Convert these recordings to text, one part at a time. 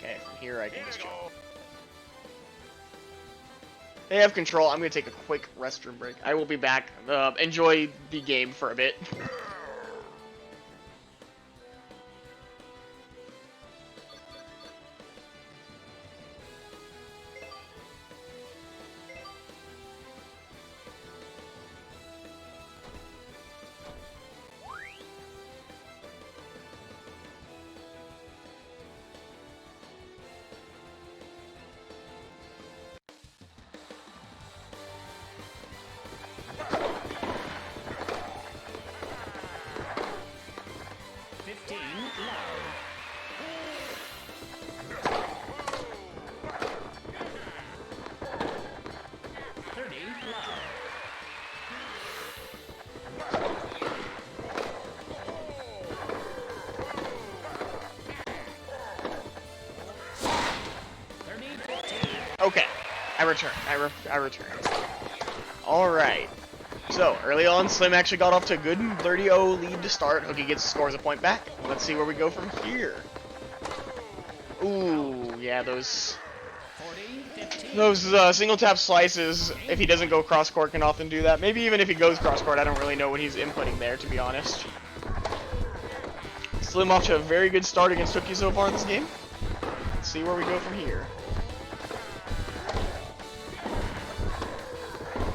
Okay, from here I can just chill. They have control. I'm going to take a quick restroom break. I will be back. Enjoy the game for a bit. Okay, I return. I return. Alright. So, early on, Slim actually got off to a good 30-0 lead to start. Hooky scores a point back. Let's see where we go from here. Ooh, yeah, those single tap slices, if he doesn't go cross court, can often do that. Maybe even if he goes cross court, I don't really know what he's inputting there, to be honest. Slim off to a very good start against Hooky so far in this game. Let's see where we go from here.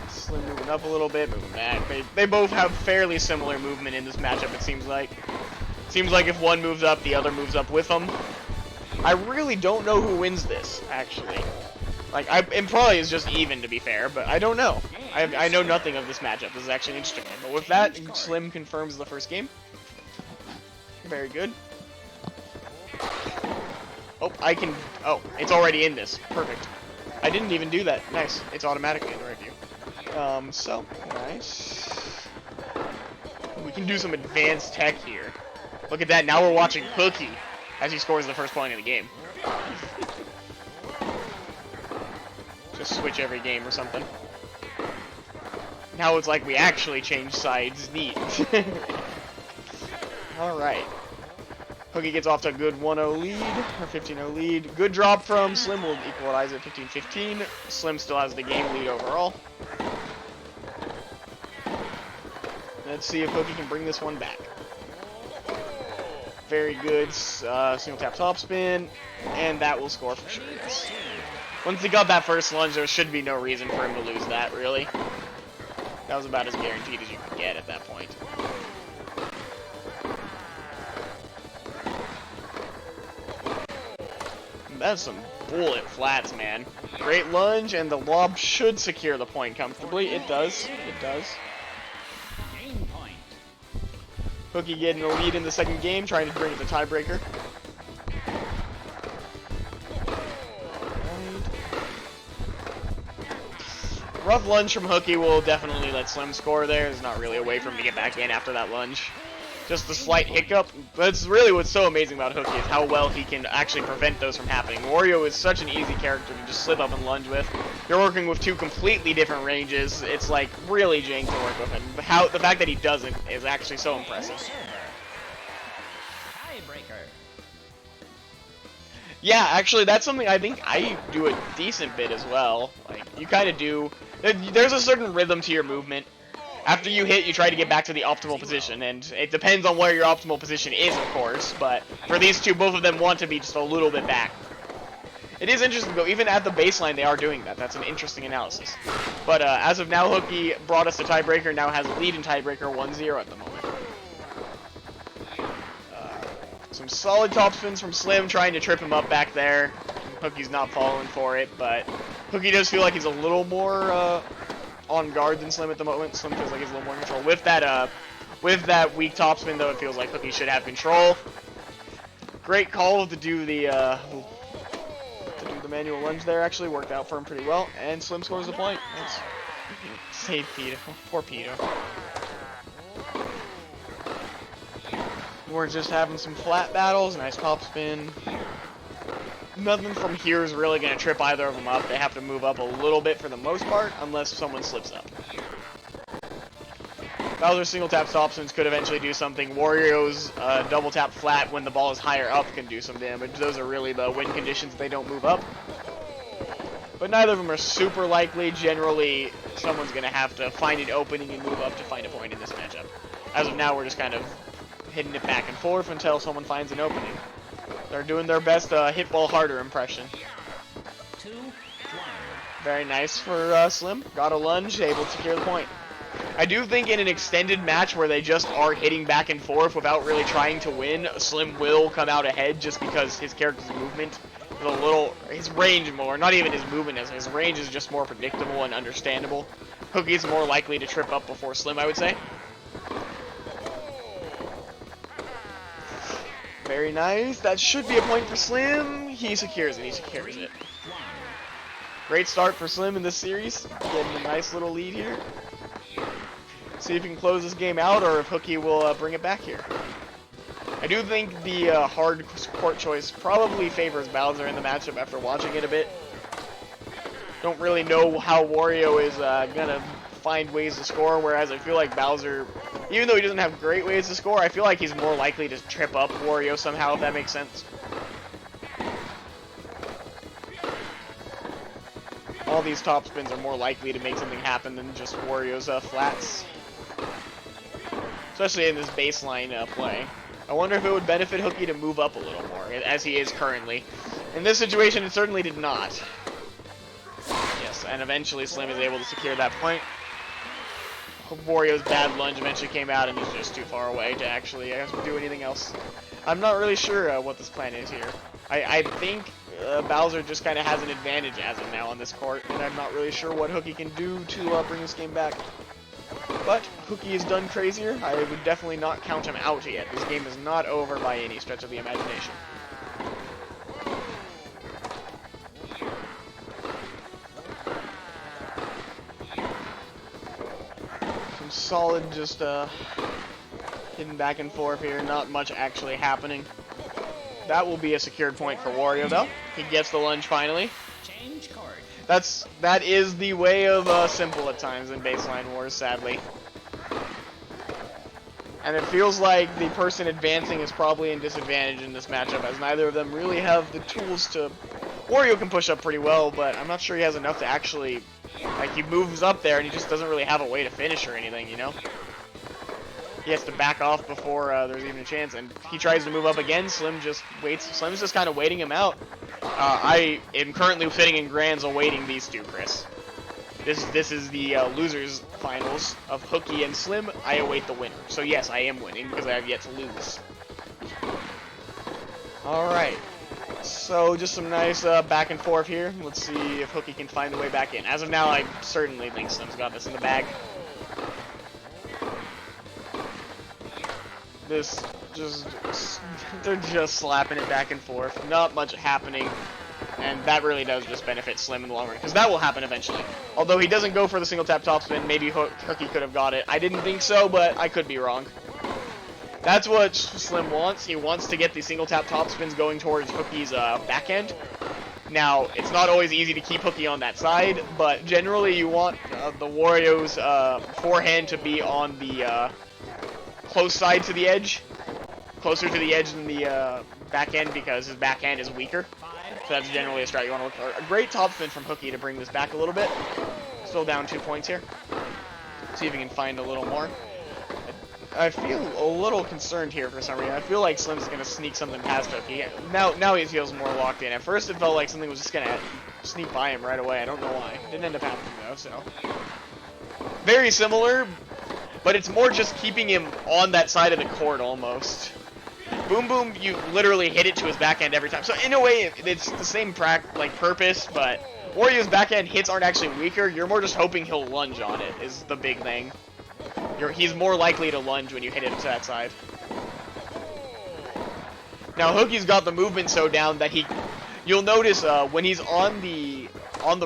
Slim moving up a little bit, moving back. They both have fairly similar movement in this matchup, it seems like. Seems like if one moves up, the other moves up with them. I really don't know who wins this, actually. Like, it probably is just even, to be fair, but I don't know. I know nothing of this matchup. This is actually an interesting one. But with that, Slim confirms the first game. Very good. Oh, oh, it's already in this. Perfect. I didn't even do that. Nice. It's automatically in the right view. So, nice. We can do some advanced tech here. Look at that. Now we're watching Hooky as he scores the first point of the game. Just switch every game or something. Now it's like we actually change sides. Neat. Alright. Hooky gets off to a good 1-0 lead, or 15-0 lead. Good drop from Slim, will equalize it 15-15. Slim still has the game lead overall. Let's see if Hooky can bring this one back. Very good single tap top spin, and that will score for sure. Yes. Once he got that first lunge, there should be no reason for him to lose that, really. That was about as guaranteed as you could get at that point. That's some bullet flats, man. Great lunge, and the lob should secure the point comfortably. It does. It does. Hooky getting the lead in the second game, trying to bring it to tiebreaker. Rough lunge from Hooky will definitely let Slim score there. There's not really a way for him to get back in after that lunge. Just a slight hiccup. That's really what's so amazing about Hooky, is how well he can actually prevent those from happening. Wario is such an easy character to just slip up and lunge with. You're working with two completely different ranges. It's like really jank to work with him. The fact that he doesn't is actually so impressive. Yeah, actually, that's something I think I do a decent bit as well. Like, you kind of do. There's a certain rhythm to your movement. After you hit, you try to get back to the optimal position, and it depends on where your optimal position is, of course, but for these two, both of them want to be just a little bit back. It is interesting, though, even at the baseline, they are doing that. That's an interesting analysis. But as of now, Hooky brought us to tiebreaker, now has a lead in tiebreaker 1-0 at the moment. Some solid top spins from Slim, trying to trip him up back there. Hooky's not falling for it, but Hooky does feel like he's a little more on guard than Slim at the moment. Slim feels like he's a little more in control. With that weak topspin, though, it feels like Hooky should have control. Great call to do the manual lunge there. Actually worked out for him pretty well, and Slim scores the point. Nice. Save Peter. Poor Peter. We're just having some flat battles. Nice top spin. Nothing from here is really going to trip either of them up. They have to move up a little bit for the most part, unless someone slips up. Bowser's single tap topspins could eventually do something. Wario's double tap flat when the ball is higher up can do some damage. Those are really the win conditions if they don't move up. But neither of them are super likely. Generally, someone's going to have to find an opening and move up to find a point in this matchup. As of now, we're just kind of hitting it back and forth until someone finds an opening. They're doing their best hit ball harder impression. Very nice for Slim. Got a lunge, able to secure the point. I do think in an extended match where they just are hitting back and forth without really trying to win, Slim will come out ahead just because his character's movement is a little, his range more, not even his movement, as his range is just more predictable and understandable. Hooky's more likely to trip up before Slim, I would say. Very nice. That should be a point for Slim. He secures it. He secures it. Great start for Slim in this series. Getting a nice little lead here. See if he can close this game out or if Hooky will bring it back here. I do think the hard court choice probably favors Bowser in the matchup after watching it a bit. Don't really know how Wario is gonna find ways to score, whereas I feel like Bowser, even though he doesn't have great ways to score, I feel like he's more likely to trip up Wario somehow, if that makes sense. All these top spins are more likely to make something happen than just Wario's flats. Especially in this baseline play. I wonder if it would benefit Hooky to move up a little more, as he is currently. In this situation, it certainly did not. Yes, and eventually Slim is able to secure that point. Wario's bad lunge eventually came out and he's just too far away to actually do anything else. I'm not really sure what this plan is here. I think Bowser just kind of has an advantage as of now on this court, and I'm not really sure what Hooky can do to bring this game back. But Hooky is done crazier. I would definitely not count him out yet. This game is not over by any stretch of the imagination. Some solid just hitting back and forth here. Not much actually happening. That will be a secured point for Wario, though. He gets the lunge finally. Change card. That is the way of simple at times in baseline wars, sadly. And it feels like the person advancing is probably in disadvantage in this matchup, as neither of them really have the tools to... Wario can push up pretty well, but I'm not sure he has enough to actually... Like, he moves up there and he just doesn't really have a way to finish or anything, you know? He has to back off before there's even a chance, and he tries to move up again. Slim just waits. Slim's just kind of waiting him out. I am currently sitting in Grands awaiting these two, Chris. This is the losers finals of Hooky and Slim. I await the winner. So yes, I am winning because I have yet to lose. Alright. So just some nice back and forth here. Let's see if Hooky can find the way back in. As of now, I certainly think Slim's got this in the bag. They're just slapping it back and forth. Not much happening. And that really does just benefit Slim in the long run, because that will happen eventually. Although he doesn't go for the single tap topspin, maybe Hooky could have got it. I didn't think so, but I could be wrong. That's what Slim wants. He wants to get the single tap topspins going towards Hooky's backhand. Now, it's not always easy to keep Hooky on that side, but generally you want the Wario's forehand to be on the close side to the edge. Closer to the edge than the backhand, because his backhand is weaker. So that's generally a strat you want to look for. A great topspin from Hooky to bring this back a little bit. Still down 2 points here. See if we can find a little more. I feel a little concerned here for some reason. I feel like Slim's going to sneak something past Hooky. Now he feels more locked in. At first it felt like something was just going to sneak by him right away. I don't know why. Didn't end up happening though, so. Very similar, but it's more just keeping him on that side of the court almost. Boom Boom, you literally hit it to his backhand every time. So in a way, it's the same purpose, but Wario's backhand hits aren't actually weaker. You're more just hoping he'll lunge on it, is the big thing. He's more likely to lunge when you hit it to that side. Now Hooky's got the movement so down that you'll notice when he's on the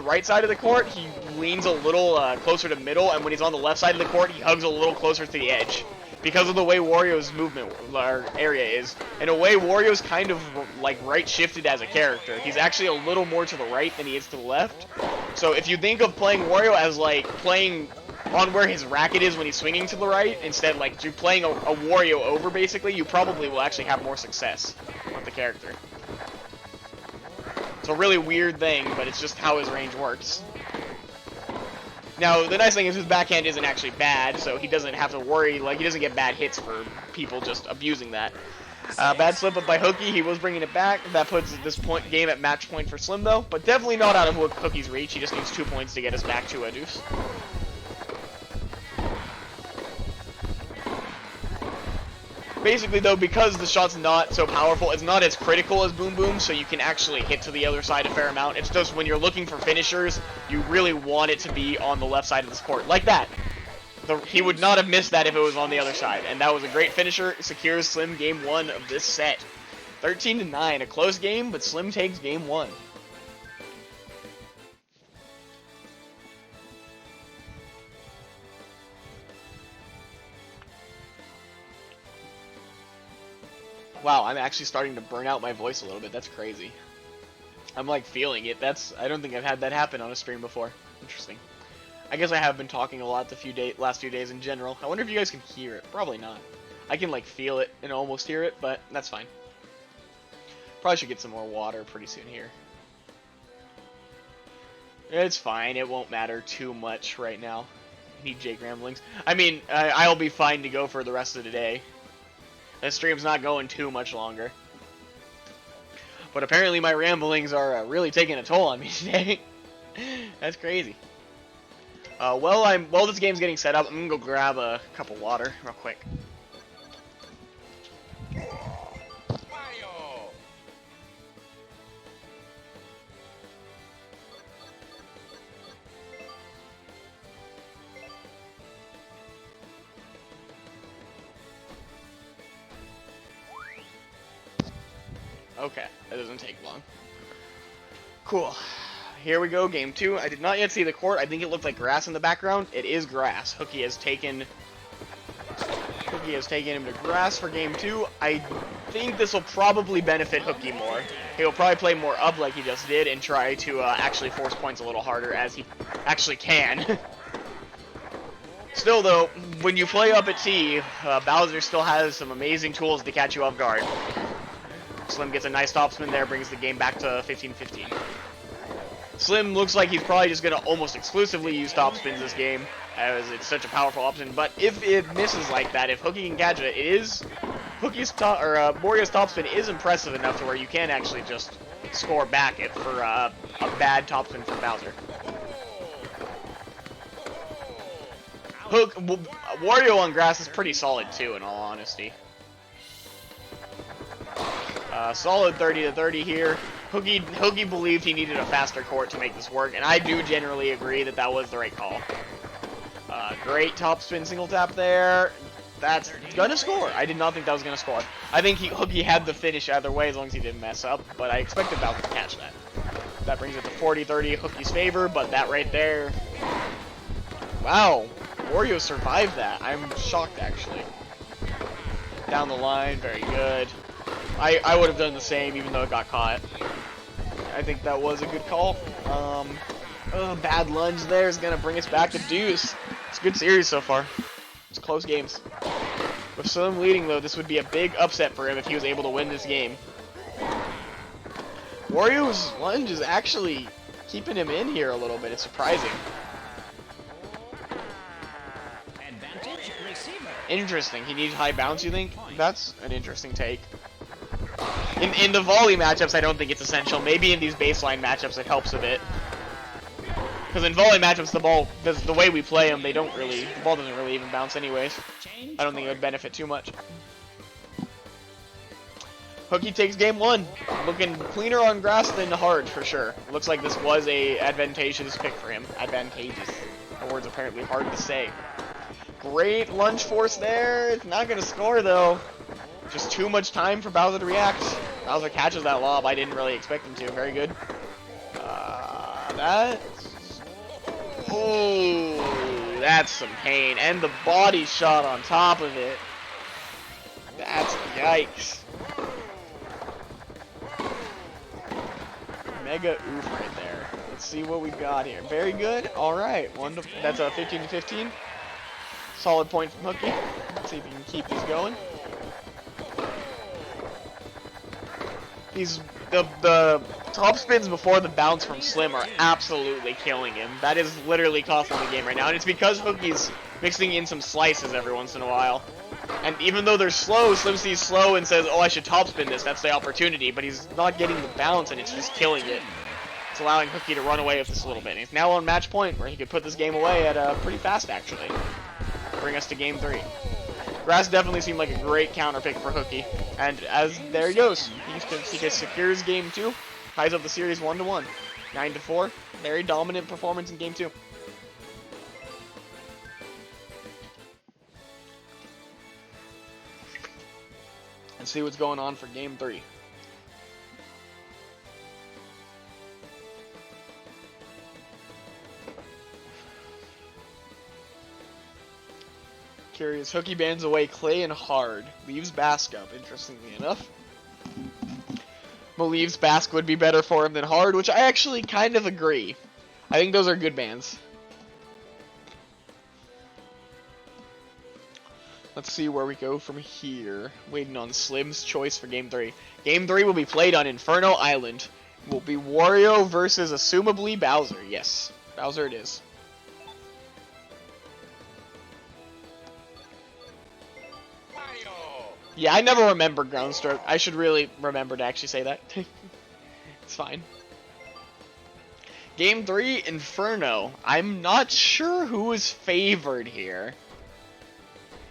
right side of the court, he leans a little closer to middle, and when he's on the left side of the court, he hugs a little closer to the edge. Because of the way Wario's movement area is. In a way, Wario's kind of like right shifted as a character. He's actually a little more to the right than he is to the left. So if you think of playing Wario as like playing on where his racket is when he's swinging to the right, instead like you're playing a Wario over basically, you probably will actually have more success with the character. It's a really weird thing, but it's just how his range works. Now, the nice thing is his backhand isn't actually bad, so he doesn't have to worry, like, he doesn't get bad hits for people just abusing that. Bad slip up by Hooky, he was bringing it back. That puts this game at match point for Slim, though, but definitely not out of Hooky's reach. He just needs 2 points to get us back to a deuce. Basically, though, because the shot's not so powerful, it's not as critical as Boom Boom, so you can actually hit to the other side a fair amount. It's just when you're looking for finishers, you really want it to be on the left side of the court. Like that. He would not have missed that if it was on the other side. And that was a great finisher. It secures Slim game 1 of this set. 13-9, a close game, but Slim takes game 1. Wow, I'm actually starting to burn out my voice a little bit. That's crazy. I'm like feeling it. I don't think I've had that happen on a stream before. Interesting. I guess I have been talking a lot the last few days in general. I wonder if you guys can hear it. Probably not. I can like feel it and almost hear it, but that's fine. Probably should get some more water pretty soon here. It's fine. It won't matter too much right now. I need Jake ramblings. I mean, I'll be fine to go for the rest of the day. The stream's not going too much longer. But apparently my ramblings are really taking a toll on me today. That's crazy. While this game's getting set up, I'm gonna go grab a cup of water real quick. Okay, that doesn't take long. Cool. Here we go, game 2. I did not yet see the court. I think it looked like grass in the background. It is grass. Hooky has taken him to grass for game 2. I think this will probably benefit Hooky more. He'll probably play more up like he just did and try to actually force points a little harder as he actually can. Still, though, when you play up at T, Bowser still has some amazing tools to catch you off guard. Slim gets a nice topspin there, brings the game back to 15-15. Slim looks like he's probably just going to almost exclusively use topspins this game, as it's such a powerful option. But if it misses like that, if Hooky can catch it, Wario's topspin is impressive enough to where you can actually just score back it for a bad topspin from Bowser. Wario on grass is pretty solid too, in all honesty. Solid 30-30 here. Hooky believed he needed a faster court to make this work, and I do generally agree that that was the right call. Great topspin single tap there. That's gonna score. I did not think that was gonna score. I think Hooky had the finish either way as long as he didn't mess up, but I expected Bowser to catch that. That brings it to 40-30 Hooky's favor, but that right there... Wow, Wario survived that. I'm shocked, actually. Down the line, very good. I would have done the same, even though it got caught. I think that was a good call. Bad lunge there is going to bring us back to deuce. It's a good series so far. It's close games. With Slim leading, though, this would be a big upset for him if he was able to win this game. Wario's lunge is actually keeping him in here a little bit. It's surprising. Interesting. He needs high bounce, you think? That's an interesting take. In the volley matchups, I don't think it's essential. Maybe in these baseline matchups, it helps a bit. Because in volley matchups, the way we play them, the ball doesn't really even bounce anyways. I don't think it would benefit too much. Hooky takes game 1. Looking cleaner on grass than hard, for sure. Looks like this was a advantageous pick for him. Advantageous. The word's apparently hard to say. Great lunge force there. It's not going to score, though. Just too much time for Bowser to react. Bowser catches that lob. I didn't really expect him to. Very good. Oh, that's some pain. And the body shot on top of it. That's yikes. Mega oof right there. Let's Let's see what we got here. Very good. All right. That's a 15 to 15. Solid point from Hooky. Let's see if he can keep these going. The top spins before the bounce from Slim are absolutely killing him. That is literally costing the game right now, and it's because Hooky's mixing in some slices every once in a while. And even though they're slow, Slim sees slow and says, oh, I should topspin this, that's the opportunity, but he's not getting the bounce and it's just killing it. It's allowing Hooky to run away with this a little bit. And he's now on match point where he could put this game away at pretty fast, actually. Bring us to game 3. Grass definitely seemed like a great counter pick for Hooky. And there he goes. He secures game 2. Ties up the series 1-1. 9-4. Very dominant performance in game 2. And see what's going on for game 3. Curious. Hooky bans away Clay and Hard. Leaves Bask up, interestingly enough. Believes Bask would be better for him than Hard, which I actually kind of agree. I think those are good bans. Let's see where we go from here. Waiting on Slim's choice for game 3. Game 3 will be played on Inferno Island. It will be Wario versus, assumably, Bowser. Yes, Bowser it is. Yeah, I never remember Groundstroke. I should really remember to actually say that. It's fine. Game 3, Inferno. I'm not sure who is favored here.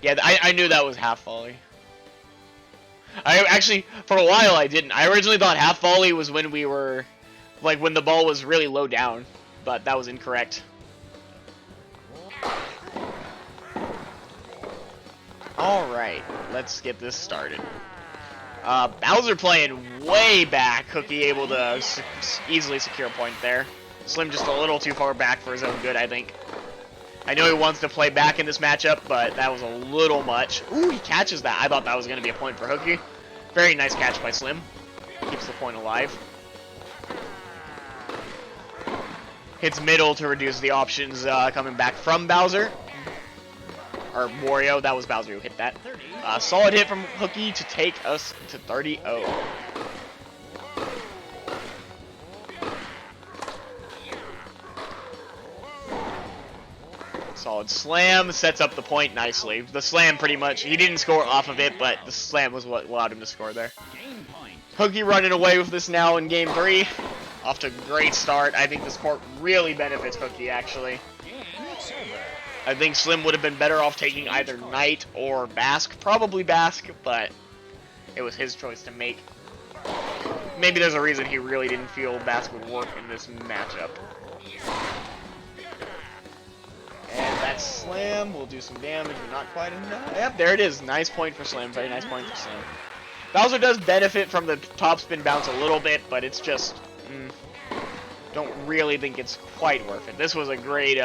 Yeah, I knew that was half volley. I actually, for a while I didn't. I originally thought half volley was when we were, like, when the ball was really low down. But that was incorrect. Alright, let's get this started. Bowser playing way back. Hooky able to easily secure a point there. Slim just a little too far back for his own good, I think. I know he wants to play back in this matchup, but that was a little much. Ooh, he catches that. I thought that was going to be a point for Hooky. Very nice catch by Slim. Keeps the point alive. Hits middle to reduce the options coming back from Bowser. Or Wario, that was Bowser who hit that. Solid hit from Hooky to take us to 30-0. Solid slam, sets up the point nicely. The slam pretty much, he didn't score off of it, but the slam was what allowed him to score there. Hooky running away with this now in game 3. Off to a great start. I think this court really benefits Hooky, actually. I think Slim would have been better off taking either Knight or Bask. Probably Bask, but it was his choice to make. Maybe there's a reason he really didn't feel Bask would work in this matchup. And that slam will do some damage, but not quite enough. Yep, there it is. Nice point for Slim. Very nice point for Slim. Bowser does benefit from the topspin bounce a little bit, but it's just... don't really think it's quite worth it. This was a great...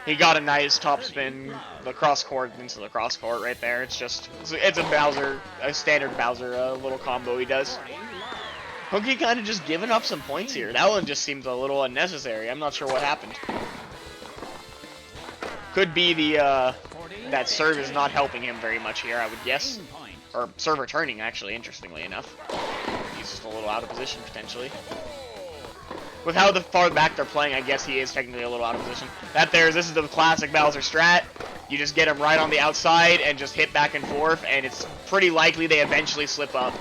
he got a nice topspin, the cross court into the cross court right there. It's just... It's a Bowser, a standard Bowser little combo he does. Hooky kind of just giving up some points here. That one just seems a little unnecessary. I'm not sure what happened. Could be the, that serve is not helping him very much here, I would guess. Or serve returning, actually, interestingly enough. He's just a little out of position, potentially. With how far back they're playing, I guess he is technically a little out of position. This is the classic Bowser strat. You just get him right on the outside and just hit back and forth, and it's pretty likely they eventually slip up.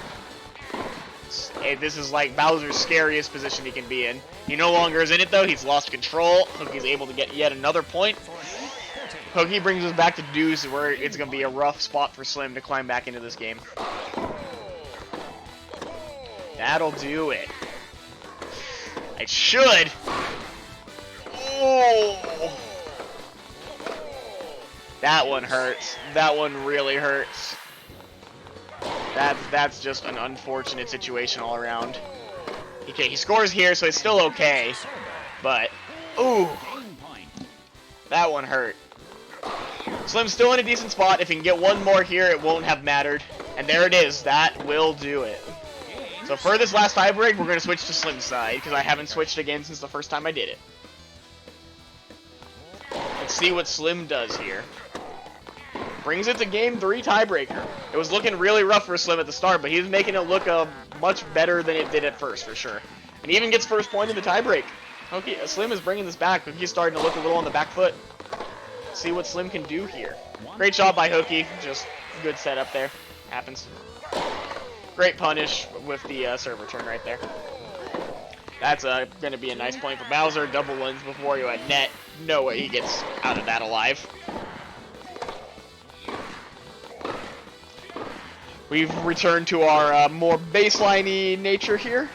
This is like Bowser's scariest position he can be in. He no longer is in it, though. He's lost control. Hooky's able to get yet another point. Hooky brings us back to deuce, where it's going to be a rough spot for Slim to climb back into this game. That'll do it. It should. Oh! That one hurts. That one really hurts. That's just an unfortunate situation all around. Okay, he scores here, so it's still okay. But, ooh. That one hurt. Slim's still in a decent spot. If he can get one more here, it won't have mattered. And there it is. That will do it. So for this last tiebreak, we're going to switch to Slim's side, because I haven't switched again since the first time I did it. Let's see what Slim does here. Brings it to game 3 tiebreaker. It was looking really rough for Slim at the start, but he's making it look much better than it did at first, for sure. And he even gets first point in the tiebreak. Okay, Slim is bringing this back. Hookie's starting to look a little on the back foot. Let's see what Slim can do here. Great job by Hooky. Just good setup there. Happens. Great punish with the server turn right there. That's going to be a nice point for Bowser. Double wins with Wario at net. No way he gets out of that alive. We've returned to our more baseline-y nature here.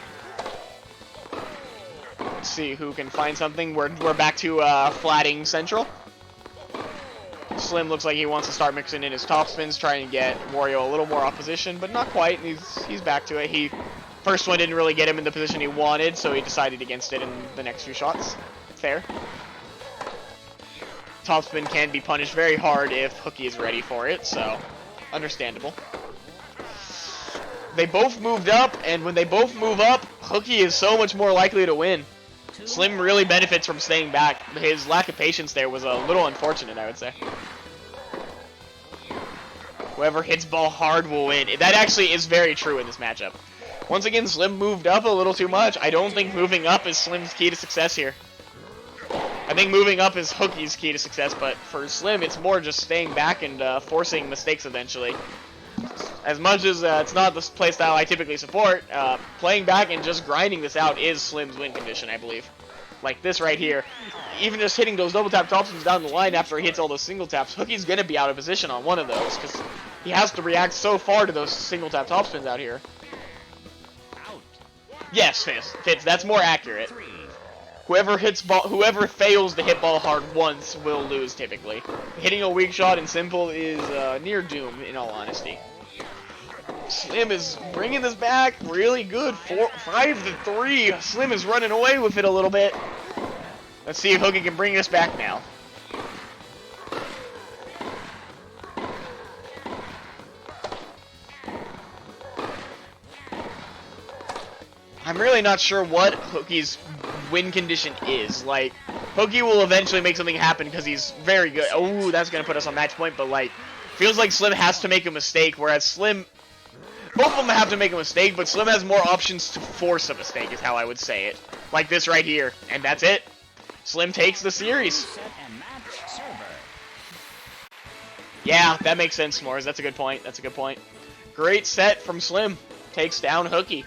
Let's see who can find something. We're back to flatting central. Slim looks like he wants to start mixing in his top spins, trying to get Wario a little more opposition, but not quite. He's back to it. First one didn't really get him in the position he wanted, so he decided against it in the next few shots. Fair. Top spin can be punished very hard if Hooky is ready for it, so understandable. They both moved up, and when they both move up, Hooky is so much more likely to win. Slim really benefits from staying back. His lack of patience there was a little unfortunate, I would say. Whoever hits ball hard will win. That actually is very true in this matchup. Once again, Slim moved up a little too much. I don't think moving up is Slim's key to success here. I think moving up is Hooky's key to success, but for Slim, it's more just staying back and forcing mistakes eventually. As much as it's not the playstyle I typically support, playing back and just grinding this out is Slim's win condition, I believe. Like this right here. Even just hitting those double tap topspins down the line after he hits all those single taps, Hooky's going to be out of position on one of those, because he has to react so far to those single tap topspins out here. Yes, Fitz, that's more accurate. Whoever fails to hit ball hard once will lose, typically. Hitting a weak shot in simple is near doom, in all honesty. Slim is bringing this back really good. 5-3. Slim is running away with it a little bit. Let's see if Hooky can bring this back now. I'm really not sure what Hooky's win condition is. Like, Hooky will eventually make something happen because he's very good. Oh, that's going to put us on match point, but like, feels like Slim has to make a mistake, whereas Slim, both of them have to make a mistake, but Slim has more options to force a mistake, is how I would say it. Like this right here, and that's it. Slim takes the series. Yeah, that makes sense, S'mores. That's a good point. That's a good point. Great set from Slim. Takes down Hooky.